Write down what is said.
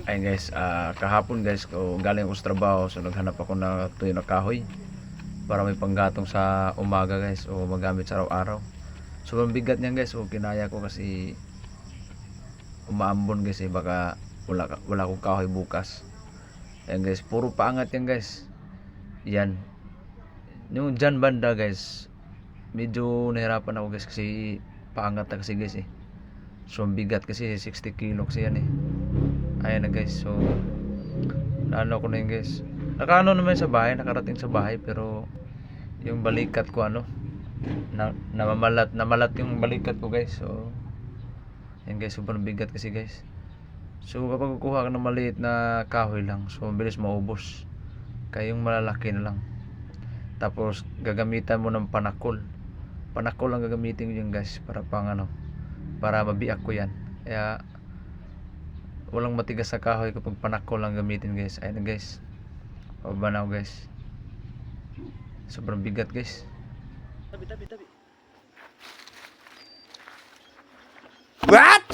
Ayun guys, kahapon guys, galing ako sa trabaho, so naghanap ako na tuyo na kahoy para may panggatong sa umaga guys, o magamit sa araw-araw. Sobrang bigat niyan guys, o kinaya ko kasi umaambon guys, baka wala akong kahoy bukas. Ayun guys, puro paangat yan guys. Yan. Yung dyan banda guys, medyo nahirapan ako guys kasi paangat na kasi guys. So bigat kasi 60 kilo kasi yan. Ayan na guys, so naano ko na yun guys. Nakaano naman sa bahay, nakarating sa bahay, pero yung balikat ko namalat yung balikat ko guys. So yan guys, sobrang bigat kasi guys. So kapag kukuha ka ng maliit na kahoy lang, so mabilis maubos. Kaya yung malalaki na lang. Tapos gagamitan mo ng panakol. Panakol ang gagamitin ko yun guys, para para mabiak ko yan. Kaya walang matigas sa kahoy kapag panakol lang gamitin guys. Ayun guys, pababa na ako guys. Sobrang bigat guys. Tabi. What?